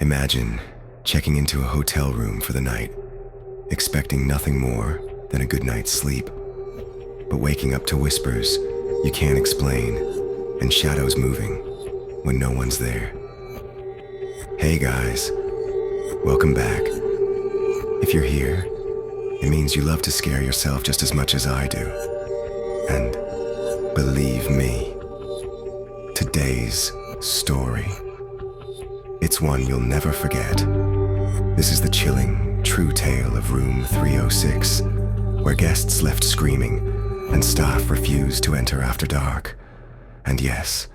Imagine checking into a hotel room for the night, expecting nothing more than a good night's sleep, but waking up to whispers you can't explain and shadows moving when no one's there. Hey guys, welcome back. If you're here, it means you love to scare yourself just as much as I do. And believe me, today's story, it's one you'll never forget. This is the chilling, true tale of Room 306, where guests left screaming and staff refused to enter after dark. And yes,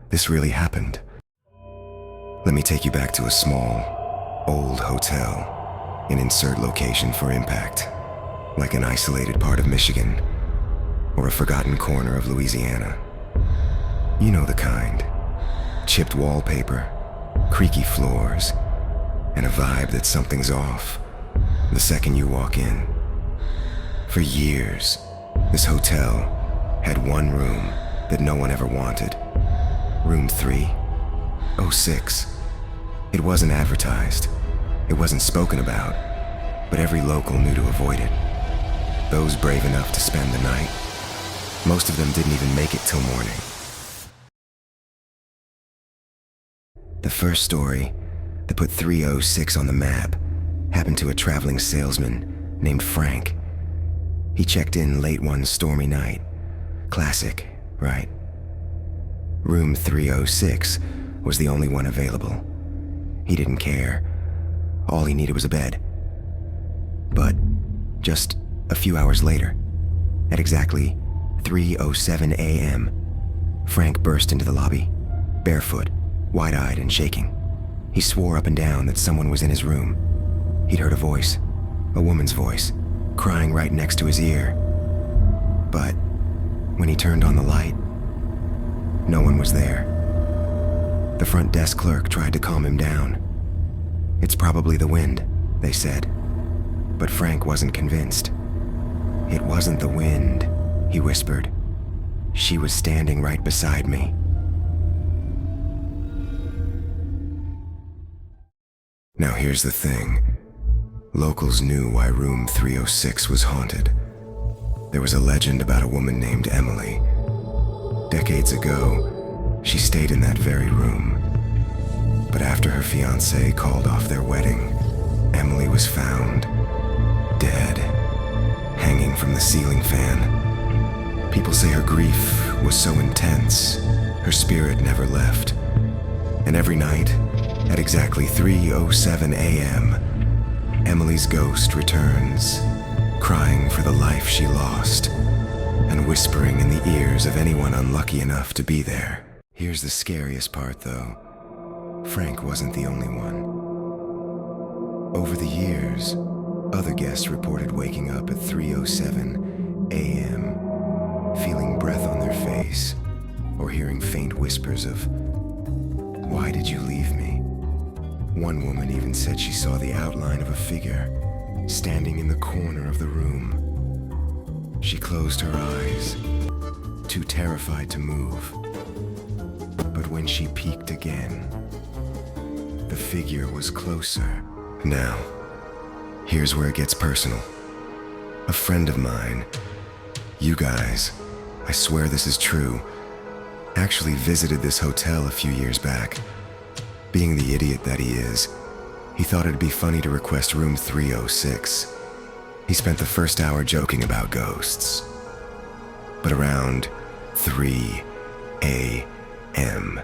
this really happened. Let me take you back to a small, old hotel, an insert location for impact, like an isolated part of Michigan or a forgotten corner of Louisiana. You know the kind. Chipped wallpaper, creaky floors, and a vibe that something's off the second you walk in. For years, this hotel had one room that no one ever wanted. Room 306. It wasn't advertised. It wasn't spoken about, but every local knew to avoid it. Those brave enough to spend the night, most of them didn't even make it till morning. The first story that put 306 on the map happened to a traveling salesman named Frank. He checked in late one stormy night. Classic, right? Room 306 was the only one available. He didn't care. All he needed was a bed. But just a few hours later, at exactly 3:07 a.m., Frank burst into the lobby, barefoot, wide-eyed and shaking. He swore up and down that someone was in his room. He'd heard a voice, a woman's voice, crying right next to his ear. But when he turned on the light, no one was there. The front desk clerk tried to calm him down. "It's probably the wind," they said. But Frank wasn't convinced. "It wasn't the wind," he whispered. "She was standing right beside me." Now here's the thing. Locals knew why Room 306 was haunted. There was a legend about a woman named Emily. Decades ago, she stayed in that very room. But after her fiancé called off their wedding, Emily was found dead, hanging from the ceiling fan. People say her grief was so intense, her spirit never left. And every night, at exactly 3:07 a.m., Emily's ghost returns, crying for the life she lost, and whispering in the ears of anyone unlucky enough to be there. Here's the scariest part, though. Frank wasn't the only one. Over the years, other guests reported waking up at 3:07 a.m., feeling breath on their face, or hearing faint whispers of, "Why did you leave me?" One woman even said she saw the outline of a figure standing in the corner of the room. She closed her eyes, too terrified to move. But when she peeked again, the figure was closer. Now, here's where it gets personal. A friend of mine, you guys, I swear this is true, actually visited this hotel a few years back. Being the idiot that he is, he thought it'd be funny to request room 306. He spent the first hour joking about ghosts. But around 3 a.m.,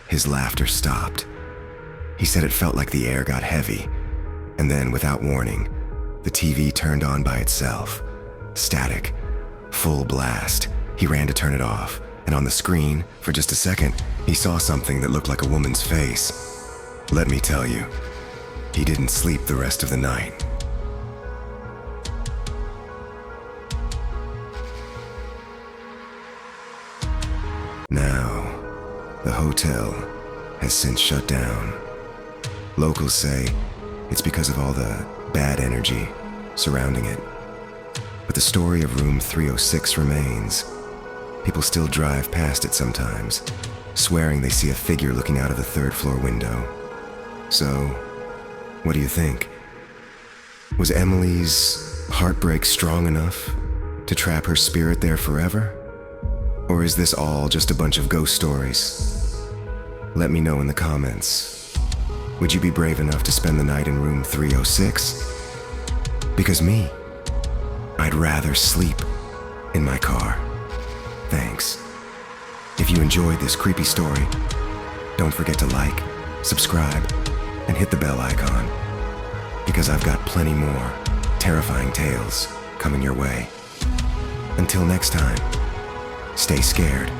his laughter stopped. He said it felt like the air got heavy, and then, without warning, the TV turned on by itself. Static, full blast. He ran to turn it off, and on the screen, for just a second, he saw something that looked like a woman's face. Let me tell you, he didn't sleep the rest of the night. Now, the hotel has since shut down. Locals say it's because of all the bad energy surrounding it. But the story of room 306 remains. People still drive past it sometimes, swearing they see a figure looking out of the third floor window. So, what do you think? Was Emily's heartbreak strong enough to trap her spirit there forever? Or is this all just a bunch of ghost stories? Let me know in the comments. Would you be brave enough to spend the night in room 306? Because me, I'd rather sleep in my car. Thanks. If you enjoyed this creepy story, don't forget to like, subscribe, and hit the bell icon, because I've got plenty more terrifying tales coming your way. Until next time, stay scared.